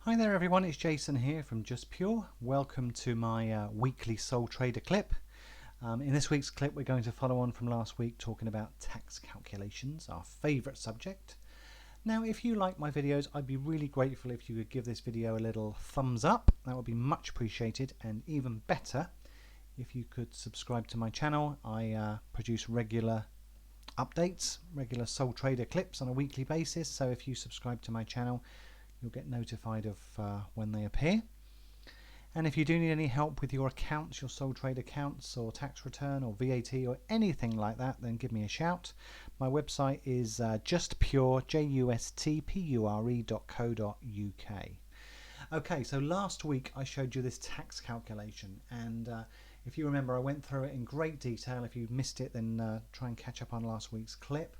Hi there everyone, it's Jason here from Just Pure. Welcome to my weekly Sole Trader clip. In this week's clip we're going to follow on from last week talking about tax calculations, our favourite subject. Now if you like my videos, I'd be really grateful if you could give this video a little thumbs up. That would be much appreciated, and even better if you could subscribe to my channel. I produce regular updates, regular Sole Trader clips on a weekly basis, so if you subscribe to my channel you'll get notified of when they appear. And if you do need any help with your accounts, your Sole Trader accounts or tax return or VAT or anything like that, then give me a shout. My website is justpure.co.uk. Okay, so last week I showed you this tax calculation, and if you remember I went through it in great detail. If you missed it, then try and catch up on last week's clip.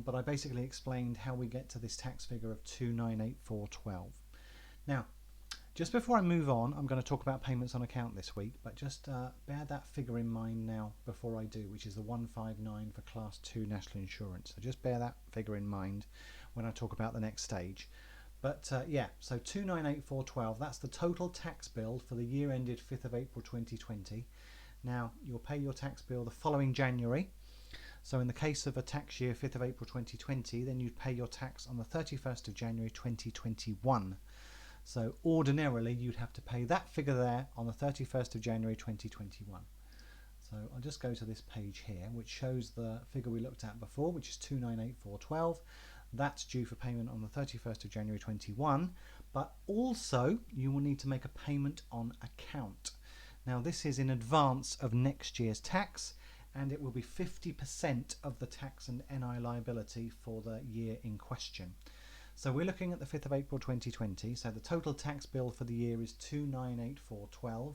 But I basically explained how we get to this tax figure of 2,984.12. Now, just before I move on, I'm going to talk about payments on account this week, but just bear that figure in mind now before I do, which is the 159 for Class 2 National Insurance. So just bear that figure in mind when I talk about the next stage. But yeah, so 2,984.12, that's the total tax bill for the year ended 5th of April 2020. Now, you'll pay your tax bill the following January. So in the case of a tax year 5th of April 2020, then you'd pay your tax on the 31st of January 2021. So ordinarily you'd have to pay that figure there on the 31st of January 2021. So I'll just go to this page here, which shows the figure we looked at before, which is 2,984.12. That's due for payment on the 31st of January 21, but also you will need to make a payment on account. Now this is in advance of next year's tax, and it will be 50% of the tax and NI liability for the year in question. So we're looking at the 5th of April 2020, so the total tax bill for the year is 2,984.12,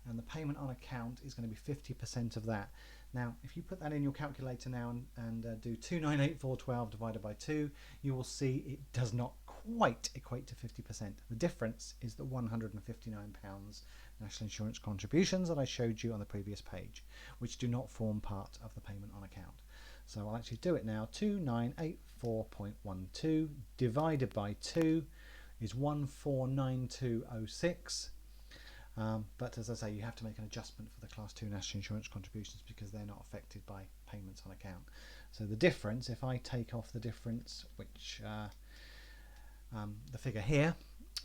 and the payment on account is going to be 50% of that. Now if you put that in your calculator now and do 2,984.12 divided by 2, you will see it does not quite equate to 50%. The difference is the £159 national insurance contributions that I showed you on the previous page, which do not form part of the payment on account. So I'll actually do it now. 2,984.12 divided by 2 is 1492.06. But as I say, you have to make an adjustment for the Class 2 national insurance contributions because they're not affected by payments on account. So the difference, if I take off the difference, which the figure here,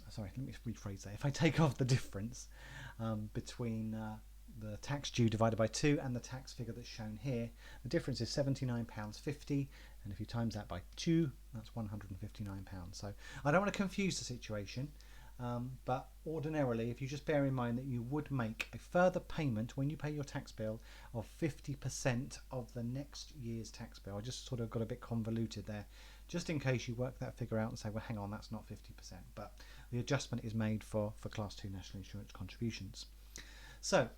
sorry, let me rephrase that. If I take off the difference between the tax due divided by 2 and the tax figure that's shown here, the difference is £79.50, and if you times that by 2, that's £159. So I don't want to confuse the situation, but ordinarily, if you just bear in mind that you would make a further payment when you pay your tax bill of 50% of the next year's tax bill. I just sort of got a bit convoluted there, just in case you work that figure out and say, well hang on, that's not 50%, but the adjustment is made for Class 2 national insurance contributions. So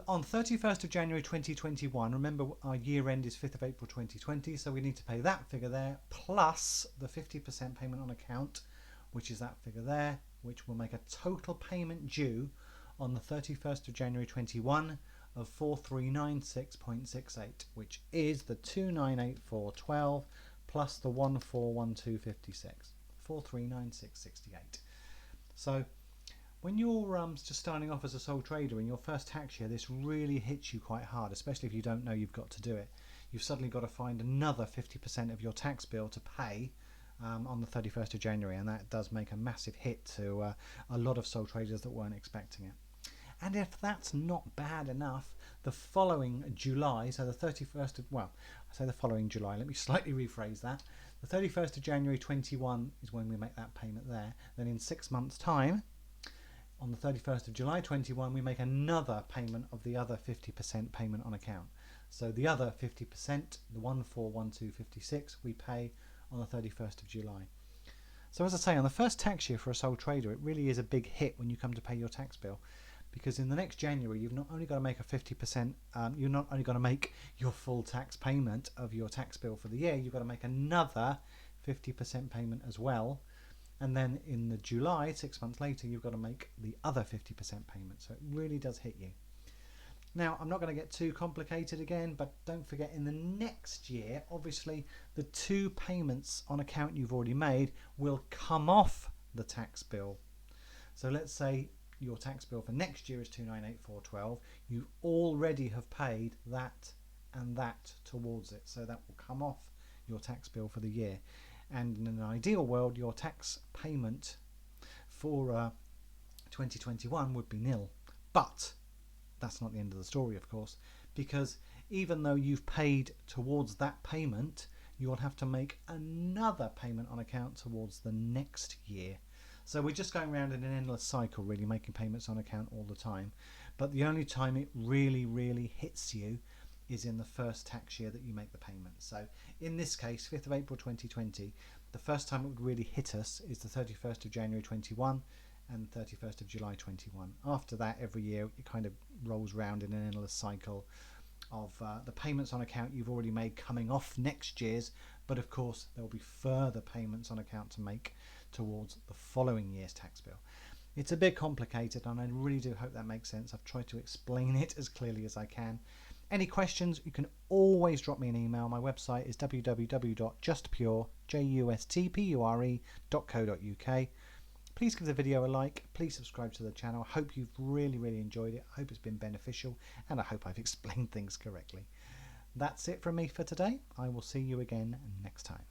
on 31st of January 2021, remember our year end is 5th of April 2020, so we need to pay that figure there plus the 50% payment on account, which is that figure there, which will make a total payment due on the 31st of January 21 of 4396.68, which is the 2,984.12 plus the 1412.56, 4396.68. So when you're just starting off as a sole trader in your first tax year, this really hits you quite hard, especially if you don't know you've got to do it. You've suddenly got to find another 50% of your tax bill to pay on the 31st of January, and that does make a massive hit to a lot of sole traders that weren't expecting it. And if that's not bad enough, the following July, so the 31st of, well, I say the following July, let me slightly rephrase that. The 31st of January 21 is when we make that payment there. Then in 6 months' time, on the 31st of July 21, we make another payment of the other 50% payment on account. So the other 50%, the 1412.56, we pay on the 31st of July. So as I say, on the first tax year for a sole trader, it really is a big hit when you come to pay your tax bill, because in the next January you've not only got to make a 50%, you're not only going to make your full tax payment of your tax bill for the year, you've got to make another 50% payment as well, and then in the July, 6 months later, you've got to make the other 50% payment. So it really does hit you. Now, I'm not going to get too complicated again, but don't forget in the next year, obviously, the 2 payments on account you've already made will come off the tax bill. So let's say your tax bill for next year is 298,412. You already have paid that and that towards it, so that will come off your tax bill for the year. And in an ideal world, your tax payment for 2021 would be nil. But that's not the end of the story, of course, because even though you've paid towards that payment, you'll have to make another payment on account towards the next year. So we're just going around in an endless cycle, really, making payments on account all the time. But the only time it really hits you is in the first tax year that you make the payment. So in this case, 5th of April 2020, the first time it would really hit us is the 31st of January 21 and 31st of July 21. After that, every year it kind of rolls round in an endless cycle of the payments on account you've already made coming off next year's, but of course there will be further payments on account to make towards the following year's tax bill. It's a bit complicated, and I really do hope that makes sense. I've tried to explain it as clearly as I can. Any questions, you can always drop me an email. My website is www.justpure.co.uk. Please give the video a like, please subscribe to the channel. I hope you've really enjoyed it. I hope it's been beneficial, and I hope I've explained things correctly. That's it from me for today. I will see you again next time.